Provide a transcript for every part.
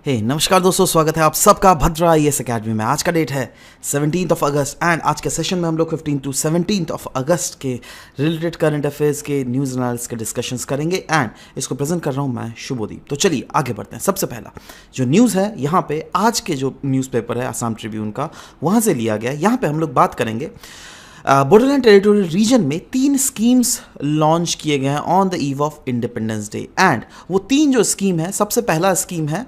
नमस्कार दोस्तों, स्वागत है आप सबका भद्रा IAS अकेडमी में। आज का डेट है 17 अगस्त एंड आज के सेशन में हम लोग 15 to 17 अगस्त के रिलेटेड करंट अफेयर्स के न्यूज़ एनालिसिस के डिस्कशंस करेंगे एंड इसको प्रेजेंट कर रहा हूँ मैं शुभोदीप। तो चलिए आगे बढ़ते हैं। सबसे पहला जो न्यूज़ है यहाँ पे आज के जो न्यूज़पेपर है आसाम ट्रिब्यून का, वहाँ से लिया गया है। यहाँ पे हम लोग बात करेंगे बोडोलैंड टेरिटोरियल रीजन में 3 स्कीम्स लॉन्च किए गए हैं on the eve of independence day and वो 3 जो स्कीम है, सबसे पहला स्कीम है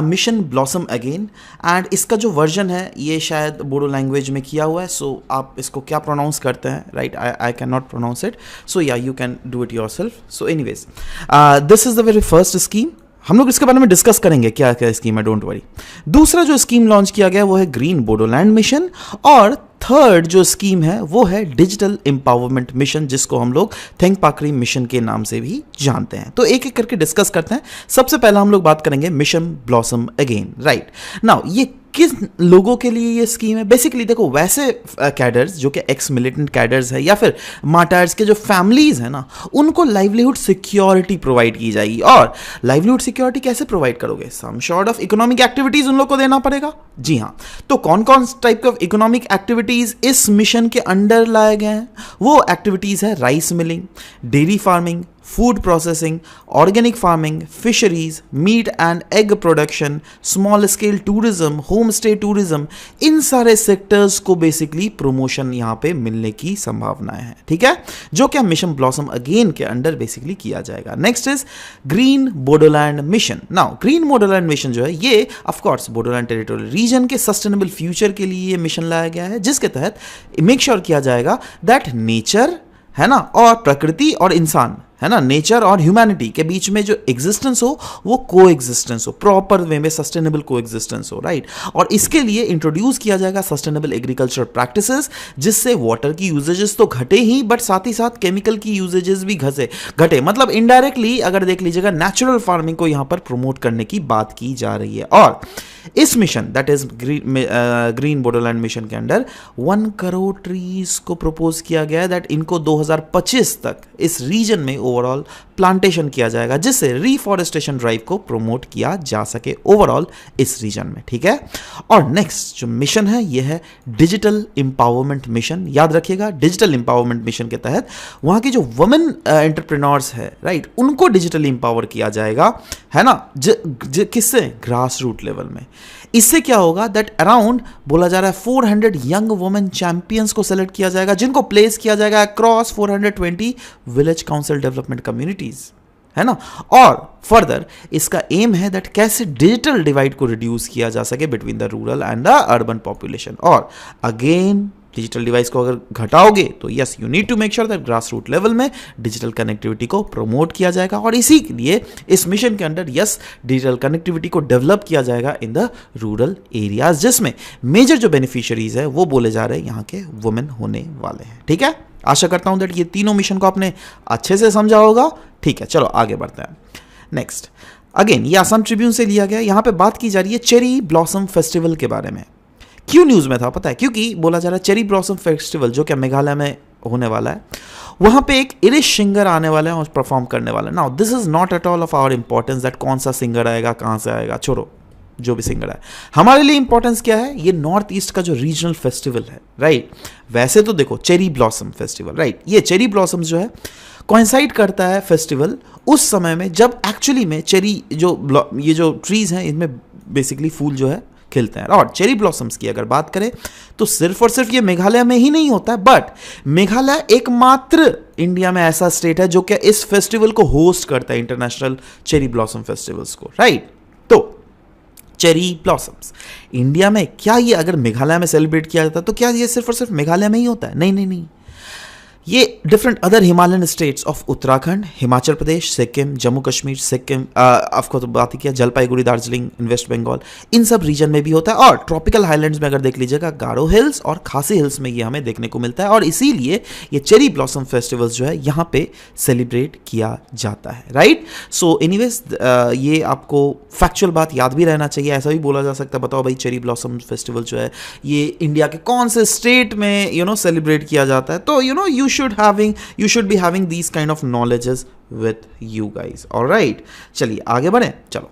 मिशन ब्लॉसम अगेन एंड इसका जो वर्जन है ये शायद बोडो लैंग्वेज में किया हुआ है। सो आप इसको क्या प्रोनाउंस करते हैं, right? I can not pronounce it, so yeah you can do it yourself. So anyways this is the very first scheme. हम लोग इसके बारे में डिस्कस करेंगे क्या क्या स्कीम है, डोंट वरी। दूसरा जो स्कीम लॉन्च किया गया वो है ग्रीन बोडोलैंड मिशन और थर्ड जो स्कीम है वो है डिजिटल एम्पावरमेंट मिशन, जिसको हम लोग थिंक पाकरी मिशन के नाम से भी जानते हैं। तो एक एक करके डिस्कस करते हैं। सबसे पहला हम लोग बात करेंगे mission blossom again, right now. ये किस लोगों के लिए ये स्कीम है? बेसिकली देखो, वैसे कैडर्स जो कि एक्स मिलिटेंट कैडर्स है या फिर मार्टायर्स के जो फैमिलीज है ना, उनको लाइवलीहुड सिक्योरिटी प्रोवाइड की जाएगी। और लाइवलीहुड सिक्योरिटी कैसे प्रोवाइड करोगे? Some sort of economic activities उन लोग को देना पड़ेगा। जी हाँ, तो कौन कौन टाइप ऑफ इकोनॉमिक एक्टिविटीज इस मिशन के अंडर लाए गए हैं? वो एक्टिविटीज है rice milling, dairy farming, food processing, organic farming, fisheries, meat and egg production, small scale tourism, home stay tourism. इन सारे सेक्टर्स को बेसिकली प्रमोशन यहाँ पे मिलने की संभावनाएं हैं, ठीक है, जो क्या मिशन ब्लॉसम अगेन के अंडर बेसिकली किया जाएगा। Next is green Bodoland mission. Now green Bodoland mission जो है ये of course Bodoland territorial reason के सस्टेनेबल फ्यूचर के लिए ये मिशन लाया गया है, जिसके तहत मेक श्योर किया जाएगा दैट नेचर है ना और प्रकृति और इंसान है ना, नेचर और ह्यूमैनिटी के बीच में जो एग्जिस्टेंस हो वो को एग्जिस्टेंस हो, प्रॉपर वे में सस्टेनेबल को एग्जिस्टेंस हो, राइट। और इसके लिए इंट्रोड्यूस किया जाएगा सस्टेनेबल एग्रीकल्चर प्रैक्टिसेस, जिससे वाटर की यूजेजेस तो घटे ही बट साथ ही साथ केमिकल की यूजेजेस भी घटे। मतलब इनडायरेक्टली अगर देख लीजिएगा नेचुरल फार्मिंग को यहां पर प्रमोट करने की बात की जा रही है। और इस mission that is green Bodoland mission के अंडर 1 करोड़ ट्रीज को प्रपोज किया गया है दैट इनको 2025 तक इस रीजन में ओवरऑल प्लांटेशन किया जाएगा, जिससे रिफॉरेस्टेशन ड्राइव को प्रमोट किया जा सके ओवरऑल इस रीजन में, ठीक है। और नेक्स्ट जो मिशन है ये है डिजिटल एम्पावरमेंट मिशन। याद रखिएगा, डिजिटल एम्पावरमेंट मिशन के तहत वहां की जो वुमेन एंटरप्रेन्योर्स है, राइट, उनको डिजिटली एम्पावर किया जाएगा, है ना, किससे? ग्रास रूट लेवल में। इससे क्या होगा दैट अराउंड बोला जा रहा है 400 यंग वुमेन चैंपियंस को सेलेक्ट किया जाएगा, जिनको प्लेस किया जाएगा across 420 village council development communities, है ना। और फर्दर इसका एम है दैट कैसे डिजिटल डिवाइड को रिड्यूस किया जा सके between the rural and the urban population. और अगेन डिजिटल डिवाइस को अगर घटाओगे तो yes you need to make sure that grass root level में डिजिटल कनेक्टिविटी को प्रमोट किया जाएगा। और इसी के लिए इस मिशन के अंडर यस डिजिटल कनेक्टिविटी को डेवलप किया जाएगा इन द रूरल एरियाज, जिसमें मेजर जो बेनिफिशियरीज है वो बोले जा रहे हैं यहाँ के वुमेन होने वाले हैं, ठीक है। आशा करता हूं दैट ये तीनों मिशन को आपने अच्छे से समझा होगा, ठीक है। चलो आगे बढ़ते हैं। नेक्स्ट अगेन ये असम ट्रिब्यून से लिया गया। यहां पे बात की जा रही है चेरी ब्लॉसम फेस्टिवल के बारे में। क्यों न्यूज में था पता है? क्योंकि बोला जा रहा है चेरी ब्लॉसम फेस्टिवल जो कि मेघालय में होने वाला है, वहां पे एक इरिश सिंगर आने वाला है और परफॉर्म करने वाला है। Now this is not at all of our importance that कौन सा सिंगर आएगा, कहां से आएगा, छोड़ो जो भी सिंगर है। हमारे लिए इंपॉर्टेंस क्या है? ये नॉर्थ ईस्ट का जो रीजनल फेस्टिवल है, राइट। वैसे तो देखो चेरी ब्लॉसम फेस्टिवल, राइट, ये चेरी ब्लॉसम जो है कोइंसाइड करता है फेस्टिवल उस समय में जब एक्चुअली में चेरी ये जो ट्रीज हैं इनमें बेसिकली फूल जो है खिलते हैं। और चेरी ब्लॉसम्स की अगर बात करें तो सिर्फ और सिर्फ ये मेघालय में ही नहीं होता है, बट मेघालय एकमात्र इंडिया में ऐसा स्टेट है जो कि इस फेस्टिवल को होस्ट करता है, इंटरनेशनल चेरी ब्लॉसम फेस्टिवल्स को, राइट। तो चेरी ब्लॉसम्स इंडिया में क्या ये अगर मेघालय में सेलिब्रेट किया जाता है तो क्या ये सिर्फ और सिर्फ मेघालय में ही होता है? नहीं नहीं नहीं, ये different other Himalayan states of Uttarakhand, Himachal Pradesh, Sikkim, Jammu Kashmir, Sikkim आपको तो बात ही किया, जलपाईगुड़ी, दार्जिलिंग इन वेस्ट बंगाल, इन सब रीजन में भी होता है। और ट्रॉपिकल हाईलैंड्स में अगर देख लीजिएगा गारो हिल्स और खासी हिल्स में ये हमें देखने को मिलता है। और इसीलिए ये चेरी ब्लॉसम फेस्टिवल्स जो है यहाँ पे सेलिब्रेट किया जाता है, राइट। सो एनीवेज ये आपको फैक्चुअल बात याद भी रहना चाहिए। ऐसा भी बोला जा सकता है, बताओ भाई चेरी ब्लॉसम फेस्टिवल जो है ये इंडिया के कौन से स्टेट में सेलिब्रेट किया जाता है। तो you should be having these kind of knowledges with you guys, all right। चलिए आगे बढ़े। चलो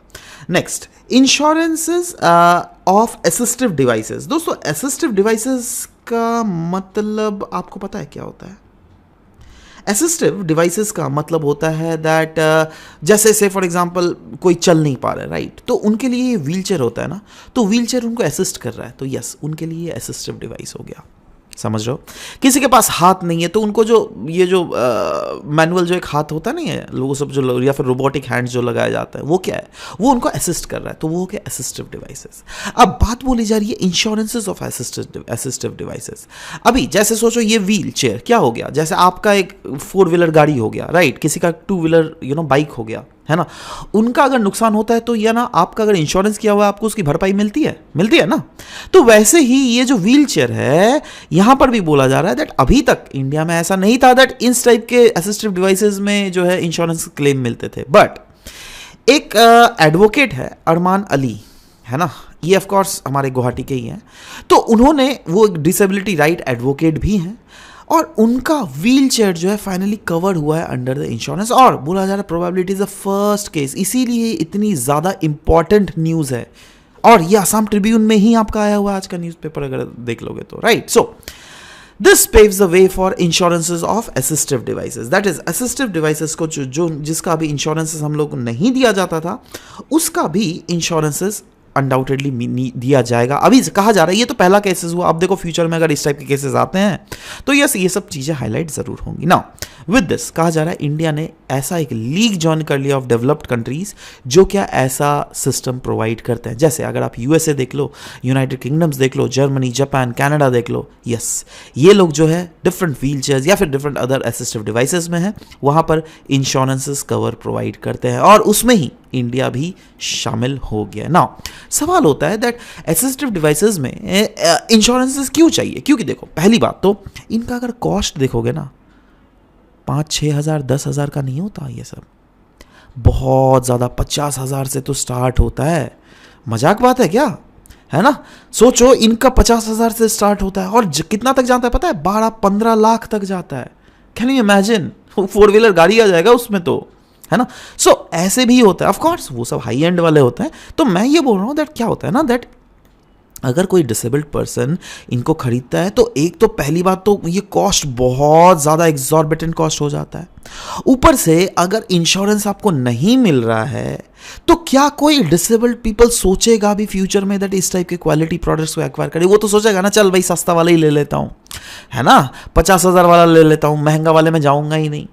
next, insurances of assistive devices. दोस्तों असिस्टिव डिवाइसेस का मतलब आपको पता है क्या होता है? असिस्टिव डिवाइसेस का मतलब होता है दैट जैसे से फॉर एग्जांपल कोई चल नहीं पा रहा है, राइट, तो उनके लिए व्हील चेयर होता है ना, तो व्हील चेयर उनको असिस्ट कर रहा है, तो यस उनके लिए असिस्टिव डिवाइस हो गया। समझ रहे हो? किसी के पास हाथ नहीं है तो उनको जो ये जो मैनुअल जो एक हाथ होता नहीं है लोगों सब जो या फिर रोबोटिक हैंड्स जो लगाया जाता है, वो क्या है? वो उनको असिस्ट कर रहा है, तो वो हो गया असिस्टिव डिवाइसेस। अब बात बोली जा रही है इंश्योरेंसेस ऑफ असिस्टिव डिवाइसेस। अभी जैसे सोचो ये व्हील चेयर क्या हो गया, जैसे आपका एक 4 व्हीलर गाड़ी हो गया, राइट, किसी का 2 व्हीलर बाइक हो गया, है ना, उनका अगर नुकसान होता है तो ये ना आपका अगर इंश्योरेंस किया हुआ है आपको उसकी भरपाई मिलती है ना। तो वैसे ही ये जो व्हील चेयर है यहां पर भी बोला जा रहा है दैट अभी तक इंडिया में ऐसा नहीं था दैट इस टाइप के असिस्टिव डिवाइसेस में जो है इंश्योरेंस क्लेम मिलते थे। बट एक एडवोकेट है अरमान अली, है ना, ये ऑफ कोर्स हमारे गुवाहाटी के ही हैं, तो उन्होंने वो एक डिसेबिलिटी राइट एडवोकेट भी हैं और उनका व्हील चेयर जो है फाइनली कवर हुआ है अंडर द इंश्योरेंस, और बोला जा रहा है probability is the first case, इसीलिए इतनी ज़्यादा इंपॉर्टेंट न्यूज़ है। और ये आसाम ट्रिब्यून में ही आपका आया हुआ आज का न्यूज़पेपर अगर देख लोगे तो, right. So this paves the way for insurances of assistive devices, that is assistive devices को जो जिसका भी इंश्योरेंसेस हम लोग को नहीं दिया जाता था उसका भी इंश्योरेंसेस अनडाउटेडली दिया जाएगा। अभी कहा जा रहा है ये तो पहला केसेस हुआ, अब देखो फ्यूचर में अगर इस टाइप के केसेस आते हैं तो यस ये सब चीज़ें हाईलाइट ज़रूर होंगी। नाउ विद दिस कहा जा रहा है इंडिया ने ऐसा एक लीग ज्वाइन कर लिया ऑफ डेवलप्ड कंट्रीज जो क्या ऐसा सिस्टम प्रोवाइड करते हैं। जैसे अगर आप यूएसए देख लो, यूनाइटेड किंगडम्स देख लो, जर्मनी, जापान, कनाडा देख लो, यस ये लोग जो है डिफरेंट व्हील चेयर्स या फिर डिफरेंट अदर असिस्टिव डिवाइसेस में है, वहाँ पर इंश्योरेंसेस कवर प्रोवाइड करते हैं और उसमें ही इंडिया भी शामिल हो गया। नाउ सवाल होता है दैट असिस्टिव डिवाइसेस में इंश्योरेंसेस क्यों चाहिए? क्योंकि देखो पहली बात तो इनका अगर कॉस्ट देखोगे ना 5-6 हज़ार 10 हज़ार का नहीं होता, ये सब बहुत ज़्यादा 50 हज़ार से तो स्टार्ट होता है। मजाक बात है क्या, है ना? सोचो इनका 50 हज़ार से स्टार्ट होता है और कितना तक जाता है पता है? 12-15 लाख तक जाता है। Can you imagine? 4 व्हीलर गाड़ी आ जाएगा उसमें तो, है ना। सो ऐसे भी होता है, ऑफ कोर्स वो सब हाई एंड वाले होते हैं। तो मैं ये बोल रहा हूँ दैट क्या होता है ना दैट अगर कोई डिसेबल्ड पर्सन इनको खरीदता है तो एक तो पहली बात तो ये कॉस्ट बहुत ज़्यादा एग्जॉर्बिटेंट कॉस्ट हो जाता है। ऊपर से अगर इंश्योरेंस आपको नहीं मिल रहा है तो क्या कोई डिसेबल्ड पीपल सोचेगा भी फ्यूचर में दैट इस टाइप के क्वालिटी प्रोडक्ट्स को एक्वायर करे? वो तो सोचेगा ना चल भाई सस्ता वाला ही ले लेता हूँ, है ना, 50 हज़ार वाला ले लेता हूँ, महंगा वाले में जाऊँगा ही नहीं,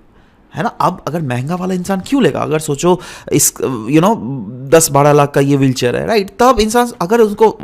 है ना। अब अगर महंगा वाला इंसान क्यों लेगा? अगर सोचो इस 10-12 लाख का ये व्हील चेयर है, राइट, तब इंसान अगर उसको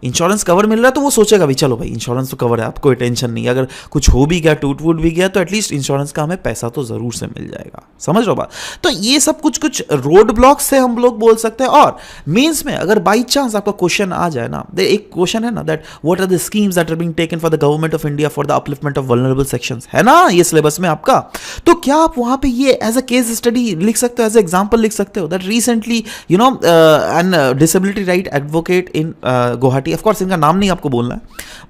इंश्योरेंस कवर मिल रहा है तो वो सोचेगा भी चलो भाई इंश्योरेंस तो कवर है, आप कोई टेंशन नहीं, अगर कुछ हो भी गया, टूट वूट भी गया तो एटलीस्ट इंश्योरेंस का हमें पैसा तो ज़रूर से मिल जाएगा। समझ लो बात? तो ये सब कुछ रोड ब्लॉक्स से हम लोग बोल सकते हैं। और मेंस में अगर बाई चांस आपका क्वेश्चन आ जाए ना, एक क्वेश्चन है ना that what are the schemes that are being taken for the government of India for the upliftment of vulnerable sections, है ना ये सिलेबस में आपका, तो क्या आप वहां पे ये एज अ केस स्टडी लिख सकते हो, एज एग्जांपल लिख सकते हो that recently an disability right advocate in Guwahati, of course इनका नाम नहीं आपको बोलना है,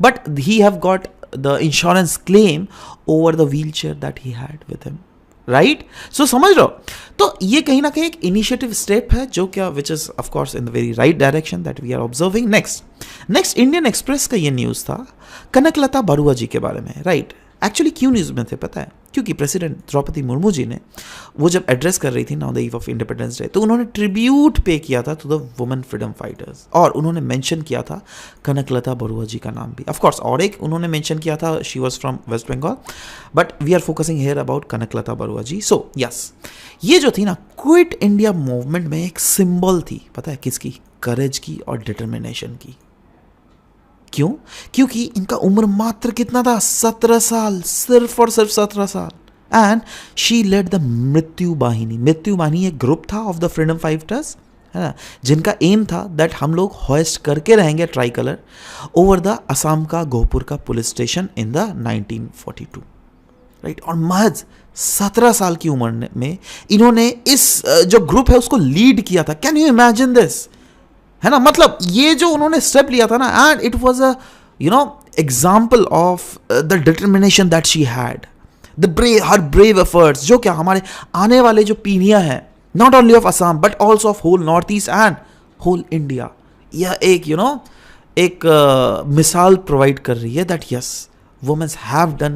but he have got the insurance claim over the wheelchair that he had with him, right. So समझ लो, तो ये कहीं ना कहीं एक इनिशिएटिव स्टेप है जो क्या which is of course in the very right direction that we are observing. Next Indian Express का ये न्यूज़ था कनकलता बरुआ जी के बारे में, राइट। एक्चुअली क्यों न्यूज़ में थे पता है? क्योंकि प्रेसिडेंट द्रौपदी मुर्मू जी ने वो जब एड्रेस कर रही थी on the eve of independence day तो उन्होंने ट्रिब्यूट पे किया था to the women freedom fighters और उन्होंने मेंशन किया था कनकलता बरुआ जी का नाम भी, ऑफ कोर्स, और एक उन्होंने मेंशन किया था she was from West Bengal, but we are focusing here about Kanaklata Barua ji. So yes, ये जो थी ना क्विट इंडिया मूवमेंट में एक सिंबल थी, पता है किसकी? करेज की और डिटर्मिनेशन की। क्यों? क्योंकि इनका उम्र मात्र कितना था? 17 साल, सिर्फ और सिर्फ 17 साल। एंड शी लेड द मृत्यु वाहिनी। मृत्यु वाहिनी एक ग्रुप था ऑफ द फ्रीडम फाइटर्स, है ना, जिनका एम था दैट हम लोग होस्ट करके रहेंगे try colour over the Assam का गोहपुर का police station in the 1942, right. और महज 17 साल की उम्र में इन्होंने इस जो ग्रुप है उसको लीड किया था। कैन यू इमेजिन दिस, है ना। मतलब ये जो उन्होंने स्टेप लिया था ना, and it was a example of the determination that she had, the her brave efforts, जो क्या हमारे आने वाले जो पीढ़ियां हैं not only of Assam but also of whole North East and whole India. यह एक एक मिसाल प्रोवाइड कर रही है that yes, women have done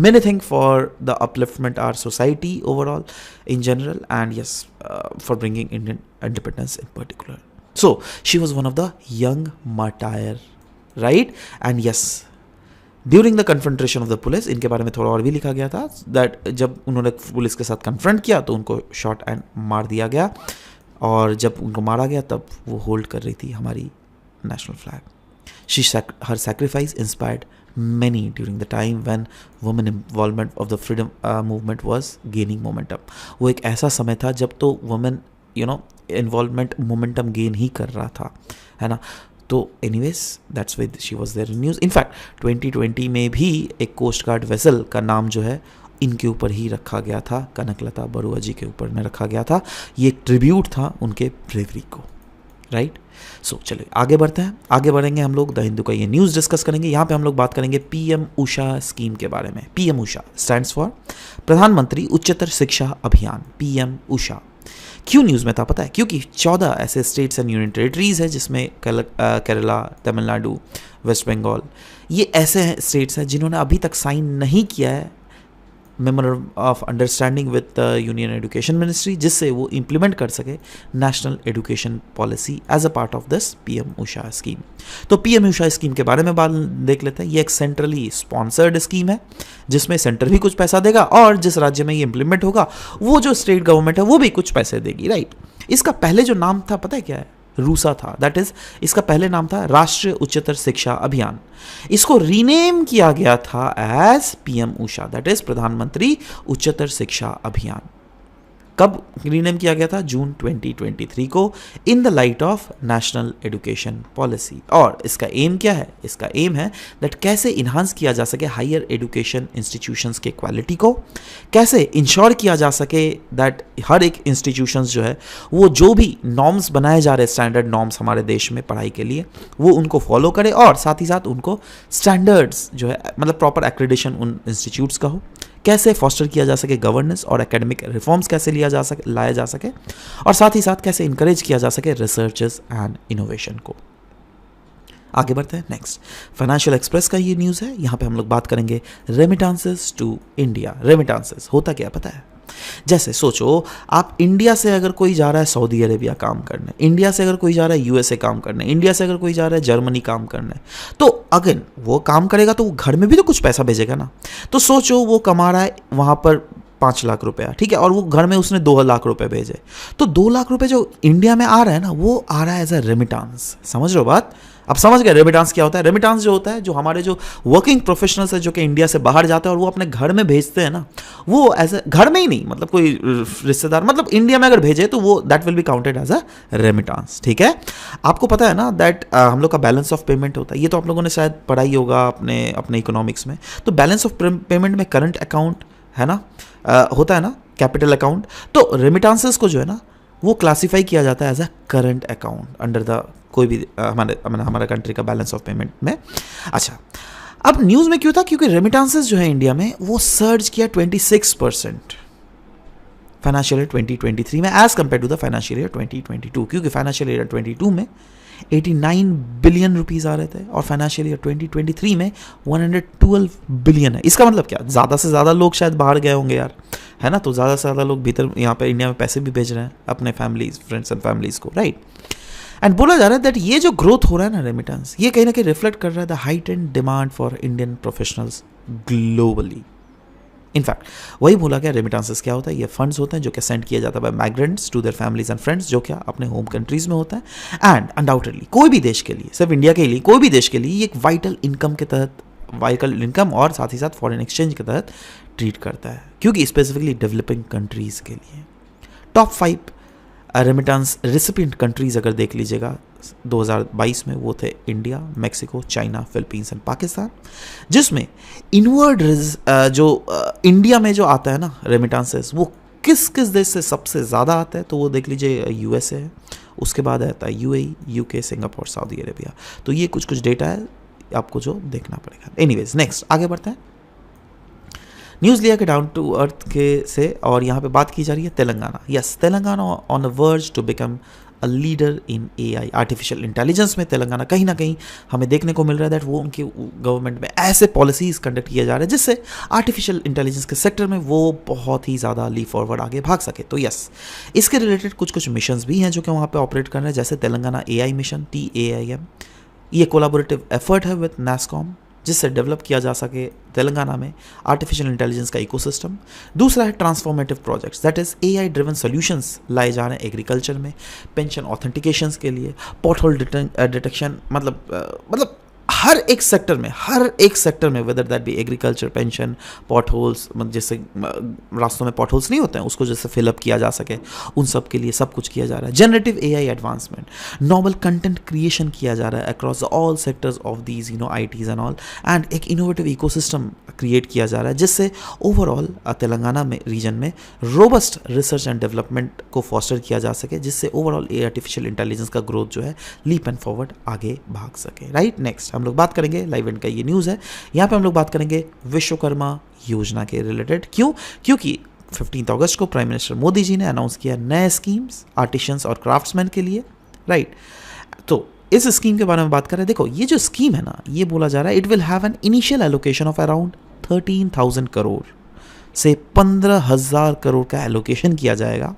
many things for the upliftment our society overall in general, and yes, for bringing Indian independence in particular. So she was one of the young martyr, right? And yes, during the confrontation of the police, इनके बारे में थोड़ा और भी लिखा गया था that जब उन्होंने पुलिस के साथ confront किया तो उनको शॉट एंड मार दिया गया, और जब उनको मारा गया तब वो होल्ड कर रही थी हमारी national flag. Her sacrifice inspired many during the time when women involvement of the freedom movement was gaining momentum. वो एक ऐसा समय था जब तो women involvement momentum gain ही कर रहा था, है ना। तो anyways, that's why she was there in news. In fact 2020 में भी एक कोस्ट गार्ड वेसल का नाम जो है इनके ऊपर ही रखा गया था, कनकलता बरुआ जी के ऊपर में रखा गया था। ये एक ट्रिब्यूट था उनके ब्रेवरी को, राइट। सो चलिए आगे बढ़ते हैं। आगे बढ़ेंगे हम लोग द हिंदू का ये न्यूज़ डिस्कस करेंगे। यहाँ पे हम लोग बात करेंगे पीएम उषा स्कीम के बारे में। पीएम उषा स्टैंड्स फॉर प्रधानमंत्री उच्चतर शिक्षा अभियान, पीएम उषा। क्यों न्यूज़ में था पता है? क्योंकि 14 ऐसे स्टेट्स एंड यूनियन टेरिटरीज है जिसमें केरला, तमिलनाडु, वेस्ट बंगाल, ये ऐसे स्टेट्स हैं जिन्होंने अभी तक साइन नहीं किया है memorandum of understanding with union education ministry, जिससे वो इम्प्लीमेंट कर सके national education policy as a part of this PM Usha scheme. तो पीएम उषा स्कीम के बारे में बात देख लेते हैं। ये एक सेंट्रली स्पॉन्सर्ड स्कीम है जिसमें सेंटर भी कुछ पैसा देगा और जिस राज्य में ये इम्प्लीमेंट होगा वो जो स्टेट गवर्नमेंट है वो भी कुछ पैसे देगी, राइट। इसका पहले जो नाम था पता है क्या है? रूसा था, दैट इज इसका पहले नाम था राष्ट्रीय उच्चतर शिक्षा अभियान। इसको रीनेम किया गया था as PM Usha, that is प्रधानमंत्री उच्चतर शिक्षा अभियान। कब रीनेम किया गया था? जून 2023 को, in the light of national education policy. और इसका एम क्या है? इसका एम है दैट कैसे इन्हांस किया जा सके हायर एजुकेशन इंस्टीट्यूशंस के क्वालिटी को, कैसे इंश्योर किया जा सके दैट हर एक इंस्टीट्यूशंस जो है वो जो भी नॉर्म्स बनाए जा रहे हैं, स्टैंडर्ड नॉर्म्स हमारे देश में पढ़ाई के लिए, वो उनको फॉलो करे और साथ ही साथ उनको स्टैंडर्ड्स जो है मतलब प्रॉपर एक्रेडिशन उन इंस्टीट्यूट्स का हो। कैसे फॉस्टर किया जा सके गवर्नेंस और एकेडमिक रिफॉर्म्स कैसे लाया जा सके और साथ ही साथ कैसे इंकरेज किया जा सके रिसर्चेस एंड इनोवेशन को। आगे बढ़ते हैं नेक्स्ट। फाइनेंशियल एक्सप्रेस का ये न्यूज़ है। यहाँ पे हम लोग बात करेंगे रेमिटेंसेस टू इंडिया। रेमिटेंसेस होता क्या पता है? जैसे सोचो आप इंडिया से अगर कोई जा रहा है सऊदी अरेबिया काम करने, इंडिया से अगर कोई जा रहा है यूएसए काम करने, इंडिया से अगर कोई जा रहा है जर्मनी काम करने, तो अगर वो काम करेगा तो वो घर में भी तो कुछ पैसा भेजेगा ना। तो सोचो वो कमा रहा है वहाँ पर 5 लाख रुपया, ठीक है, और वो घर में उसने 2 लाख रुपए भेजे, तो 2 लाख रुपए जो इंडिया में आ रहा है ना वो आ रहा है एज अ रेमिटेंस। समझ रहे हो बात? अब समझ गए रेमिटेंस क्या होता है? रेमिटेंस जो होता है, जो हमारे जो वर्किंग प्रोफेशनल्स है जो कि इंडिया से बाहर जाते हैं और वो अपने घर में भेजते हैं ना, वो एज ए घर में ही नहीं, मतलब कोई रिश्तेदार, मतलब इंडिया में अगर भेजे तो वो that will be counted as a remittance, ठीक है। आपको पता है ना दैट हम लोग का बैलेंस ऑफ पेमेंट होता है, ये तो आप लोगों ने शायद पढ़ाई होगा अपने इकोनॉमिक्स में। तो बैलेंस ऑफ पेमेंट में करंट अकाउंट है ना, होता है ना, कैपिटल अकाउंट। तो रेमिटेंसेस को जो है ना वो क्लासीफाई किया जाता है as a current account under the कोई भी हमारा कंट्री का बैलेंस ऑफ पेमेंट में। अच्छा, अब न्यूज़ में क्यों था? क्योंकि रेमिटेंसेस जो है इंडिया में वो सर्ज किया 26% फाइनेंशियल ईयर 2023 में as compare to the financial year 2022, क्योंकि फाइनेंशियल ईयर 22 में 89 बिलियन रुपीस आ रहे थे और फाइनेंशियल ईयर 2023 में 112 बिलियन है। इसका मतलब क्या? ज़्यादा से ज़्यादा लोग शायद बाहर गए होंगे यार, है ना, तो ज़्यादा से ज़्यादा लोग भीतर यहाँ पे इंडिया में पैसे भी भेज रहे हैं अपने फैमिलीज, फ्रेंड्स एंड फैमिलीज को, राइट। एंड बोला जा रहा है दैट ये जो ग्रोथ हो रहा है ना रेमिटेंस, ये कहीं ना कहीं रिफ्लेक्ट कर रहा है the heightened demand for Indian professionals globally. In fact वही बोला गया, रेमिटेंसेस क्या होता है? ये फंड्स होते हैं जो कि सेंड किया जाता है by migrants to their families and friends, जो क्या अपने होम कंट्रीज में होता है। एंड अनडाउटेडली कोई भी देश के लिए, सिर्फ इंडिया के लिए, कोई भी देश के लिए ये एक वाइटल इनकम के तहत, वाइटल इनकम और साथ ही साथ फॉरेन एक्सचेंज के तहत ट्रीट करता है, क्योंकि स्पेसिफिकली डेवलपिंग कंट्रीज के लिए टॉप 5 रेमिटेंस रिसिपिएंट कंट्रीज अगर देख लीजिएगा 2022 में, वो थे India, Mexico, China, Philippines and Pakistan. जिसमें इनवर्ड जो इंडिया में जो आता है ना रेमिटेंसेस, वो किस किस देश से सबसे ज़्यादा आता है? तो वो देख लीजिए यूएसए है, उसके बाद आता है UAE, UK, Singapore, Saudi Arabia. तो ये कुछ डेटा है आपको जो देखना पड़ेगा। एनीवेज नेक्स्ट आगे बढ़ते हैं। न्यूज़ लिया कि डाउन टू अर्थ के से, और यहाँ पे बात की जा रही है Telangana. Yes, Telangana on the verge to become a leader in AI, artificial intelligence में तेलंगाना कहीं ना कहीं हमें देखने को मिल रहा है दैट वो उनकी गवर्नमेंट में ऐसे पॉलिसीज़ कंडक्ट किए जा रहे हैं जिससे आर्टिफिशियल इंटेलिजेंस के सेक्टर में वो बहुत ही ज़्यादा लीप फॉरवर्ड आगे भाग सके। तो यस, इसके रिलेटेड कुछ कुछ मिशंस भी हैं जो कि वहाँ पे ऑपरेट कर रहे हैं, जैसे तेलंगाना एआई मिशन TAIM। ये कोलाबोरेटिव एफर्ट है विद NASSCOM, जिससे डेवलप किया जा सके तेलंगाना में आर्टिफिशियल इंटेलिजेंस का इकोसिस्टम। दूसरा है transformative projects, that is AI driven solutions लाए जा रहे हैं एग्रीकल्चर में, पेंशन ऑथेंटिकेशंस के लिए, पॉट होल डिटेक्शन, मतलब हर एक सेक्टर में whether that be agriculture, pension, potholes, जैसे रास्तों में पॉट होल्स नहीं होते हैं उसको जैसे फिलअप किया जा सके, उन सब के लिए सब कुछ किया जा रहा है। Generative AI advancement, novel content creation किया जा रहा है across all sectors of these ITs and all, and एक इनोवेटिव इकोसिस्टम क्रिएट किया जा रहा है जिससे ओवरऑल तेलंगाना में रीजन में रोबस्ट रिसर्च एंड डेवलपमेंट को फॉस्टर किया जा सके, जिससे ओवरऑल आर्टिफिशियल इंटेलिजेंस का ग्रोथ जो है लीप एंड फॉरवर्ड आगे भाग सके। राइट, नेक्स्ट हम लोग बात करेंगे, लाइव इवेंट का ये न्यूज़ है, यहाँ पे हम लोग बात करेंगे विश्वकर्मा योजना के रिलेटेड। क्योंकि 15 अगस्त को प्राइम मिनिस्टर मोदी जी ने अनाउंस किया नए स्कीम्स आर्टिशंस और क्राफ्ट्समैन के लिए। राइट, तो इस स्कीम के बारे में बात करें। देखो, ये जो स्कीम है ना, ये बोला जा रहा है it will have an initial allocation of around 13,000 crore से 15,000 करोड़ का एलोकेशन किया जाएगा,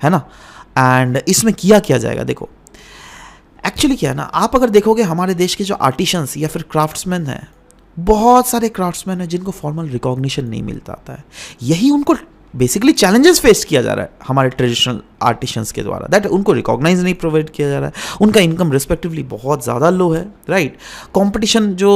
है ना। एंड इसमें किया जाएगा, देखो एक्चुअली क्या है ना, आप अगर देखोगे हमारे देश के जो आर्टिशंस या फिर क्राफ्ट्समैन हैं, बहुत सारे क्राफ्ट्समैन हैं जिनको फॉर्मल रिकॉग्निशन नहीं मिलता आता है। यही उनको बेसिकली चैलेंजेस फेस किया जा रहा है हमारे ट्रेडिशनल आर्टिशंस के द्वारा, दैट उनको रिकॉग्नाइज नहीं प्रोवाइड किया जा रहा है, उनका इनकम रिस्पेक्टिवली बहुत ज़्यादा लो है। राइट, कंपटीशन जो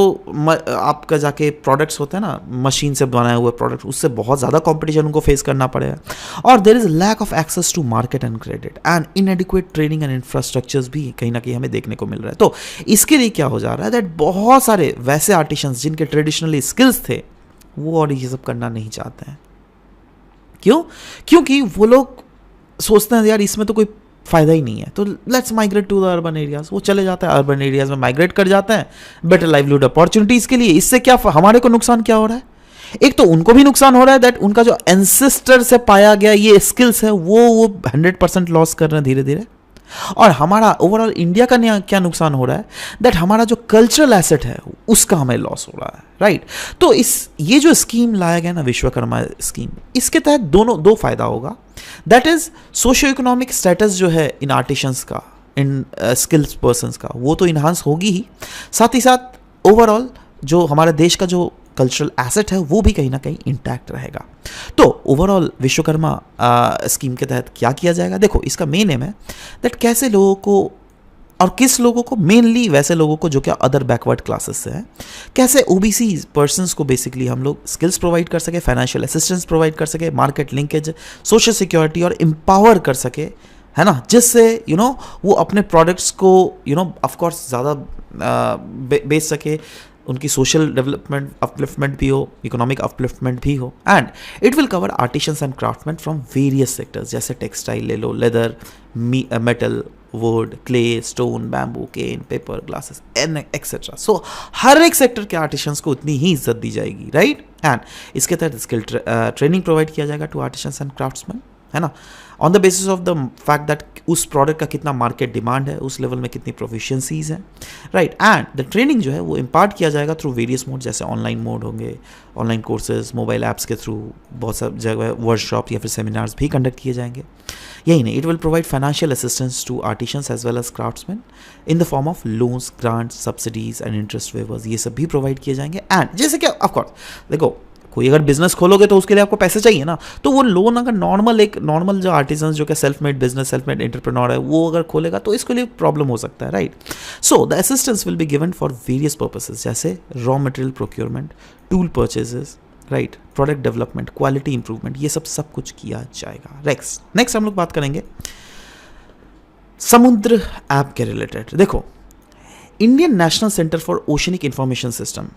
आपका जाके प्रोडक्ट्स होते हैं ना, मशीन से बनाए हुए प्रोडक्ट, उससे बहुत ज़्यादा कंपटीशन उनको फेस करना पड़ेगा, और there is lack of access to market and credit and inadequate training and infrastructures भी कहीं ना कहीं हमें देखने को मिल रहा है। तो इसके लिए क्या हो जा रहा है दैट बहुत सारे वैसे आर्टिशंस जिनके ट्रेडिशनली स्किल्स थे वो और ये सब करना नहीं चाहते हैं। क्यों? क्योंकि वो लोग सोचते हैं यार इसमें तो कोई फ़ायदा ही नहीं है, तो let's migrate to the urban areas. वो चले जाते हैं अर्बन एरियाज में, माइग्रेट कर जाते हैं बेटर लाइवलीहुड अपॉर्चुनिटीज़ के लिए। इससे क्या हमारे को नुकसान क्या हो रहा है? एक तो उनको भी नुकसान हो रहा है दैट उनका जो एंसेस्टर से पाया गया ये स्किल्स है वो 100% लॉस कर रहे हैं धीरे धीरे, और हमारा ओवरऑल इंडिया का क्या नुकसान हो रहा है दैट हमारा जो कल्चरल एसेट है उसका हमें लॉस हो रहा है। राइट, तो ये जो स्कीम लाया गया ना, विश्वकर्मा स्कीम, इसके तहत दो फायदा होगा, that is socio economic status जो है इन आर्टिशंस का, इन स्किल्स पर्सन्स का, वो तो इन्हांस होगी ही, साथ ही साथ ओवरऑल जो हमारे देश का जो कल्चरल एसेट है वो भी कहीं ना कहीं इंटैक्ट रहेगा। तो ओवरऑल विश्वकर्मा स्कीम के तहत क्या किया जाएगा, देखो इसका मेन एम है दैट कैसे लोगों को, और किस लोगों को, मेनली वैसे लोगों को जो क्या अदर बैकवर्ड क्लासेस से हैं, कैसे OBC पर्सन्स को बेसिकली हम लोग स्किल्स प्रोवाइड कर सके, फाइनेंशियल असिस्टेंस प्रोवाइड कर सके, मार्केट लिंकेज, सोशल सिक्योरिटी और एम्पावर कर सके, है ना, जिससे वो अपने प्रोडक्ट्स को ऑफकोर्स ज़्यादा बेच सके, उनकी सोशल डेवलपमेंट अपलिफ्टमेंट भी हो, इकोनॉमिक अपलिफ्टमेंट भी हो, and it will cover artisans and craftsman from various sectors, जैसे टेक्सटाइल ले लो, leather, metal, wood, clay, stone, bamboo, cane, paper, glasses and etcetera. So हर एक सेक्टर के आर्टिशंस को उतनी ही इज्जत दी जाएगी। राइट, एंड इसके तहत स्किल ट्रेनिंग प्रोवाइड किया जाएगा टू आर्टिशंस एंड क्राफ्ट्समैन, है ना, on the basis of the fact that उस प्रोडक्ट का कितना मार्केट डिमांड है, उस लेवल में कितनी प्रोफिशिएंसीज हैं। राइट, एंड द ट्रेनिंग जो है वो इम्पार्ट किया जाएगा थ्रू वेरियस मोड, जैसे ऑनलाइन मोड होंगे, ऑनलाइन कोर्सेज, मोबाइल ऐप्स के थ्रू, बहुत सारी जगह वर्कशॉप या फिर सेमिनार्स भी कंडक्ट किए जाएंगे। यही नहीं, it will provide financial assistance to artisans as well as craftsman in the form of loans, grants, subsidies and interest waivers, ये सब भी प्रोवाइड किए जाएंगे। एंड जैसे कि ऑफकोर्स देखो, कोई अगर बिजनेस खोलोगे तो उसके लिए आपको पैसे चाहिए ना, तो वो लोन अगर नॉर्मल जो आर्टिजन जो कि self made business, self made entrepreneur है, वो अगर खोलेगा तो इसके लिए प्रॉब्लम हो सकता है। Right, so the assistance will be given for various purposes, जैसे raw material procurement, tool purchases, right, product development, quality improvement, ये सब कुछ किया जाएगा। नेक्स्ट हम लोग बात करेंगे समुद्र ऐप के रिलेटेड। देखो, Indian National Centre for Oceanic Information System,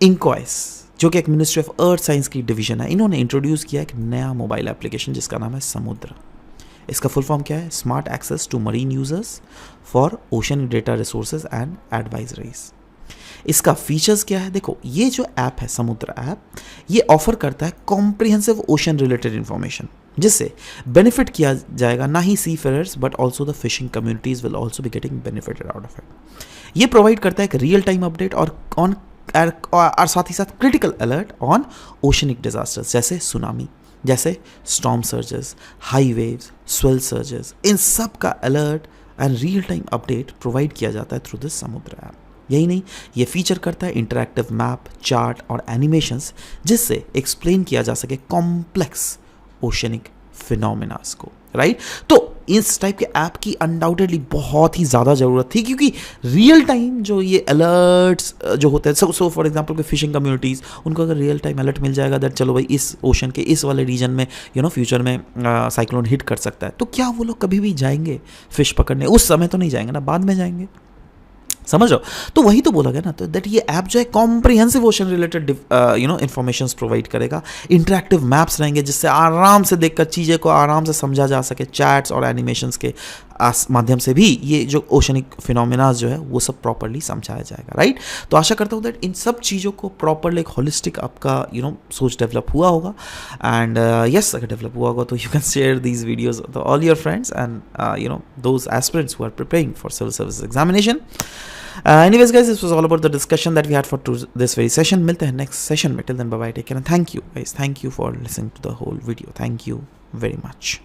INCOIS, जो कि एक मिनिस्ट्री ऑफ अर्थ साइंस की डिवीजन है, इन्होंने इंट्रोड्यूस किया एक नया मोबाइल एप्लीकेशन जिसका नाम है समुद्र। इसका फुल फॉर्म क्या है? Smart access to marine users for ocean data resources and advisories. इसका फीचर्स क्या है? देखो, ये जो ऐप है समुद्रा ऐप, ये ऑफर करता है कॉम्प्रिहेंसिव ओशन रिलेटेड इन्फॉर्मेशन, जिससे बेनिफिट किया जाएगा ना ही seafarers but also the fishing communities will also be getting benefited out of it. ये प्रोवाइड करता है एक रियल टाइम अपडेट और साथ ही साथ critical alert on oceanic disasters, जैसे सुनामी, जैसे storm surges, high waves, swell surges, इन सब का alert and real time update provide किया जाता है थ्रू दिस समुद्रा ऐप। यही नहीं, ये फीचर करता है इंटरैक्टिव मैप, चार्ट और एनिमेशंस, जिससे एक्सप्लेन किया जा सके कॉम्प्लेक्स ओशनिक फिनोमेनास को, राइट? तो इस टाइप के ऐप की अनडाउटेडली बहुत ही ज़्यादा ज़रूरत थी, क्योंकि रियल टाइम जो ये अलर्ट्स जो होते हैं, सो फॉर एग्जांपल कि फिशिंग कम्युनिटीज़, उनको अगर रियल टाइम अलर्ट मिल जाएगा दैट चलो भाई इस ओशन के इस वाले रीजन में फ्यूचर में साइक्लोन हिट कर सकता है, तो क्या वो लोग कभी भी जाएंगे फिश पकड़ने? उस समय तो नहीं जाएंगे ना, बाद में जाएंगे, समझ रहे हो? तो वही तो बोला गया ना, तो दैट ये ऐप जो है comprehensive ocean related informations provide करेगा, इंटरैक्टिव मैप्स रहेंगे जिससे आराम से देखकर चीज़ें को आराम से समझा जा सके, चैट्स और एनिमेशंस के माध्यम से भी ये जो ओशनिक फिनोमेनास जो है वो सब प्रॉपरली समझाया जाएगा, राइट? तो आशा करता हूँ दैट इन सब चीज़ों को प्रॉपरली एक होलिस्टिक आपका सोच डेवलप हुआ होगा, एंड यस, अगर डेवलप हुआ होगा तो you can share these videos all your friends and those aspirants who are preparing for civil service examination. Anyways guys, this was all about the discussion that we had for this very session. मिलते हैं next session में. Till then, bye bye, take care and thank you guys, thank you for listening to the whole video. Thank you very much.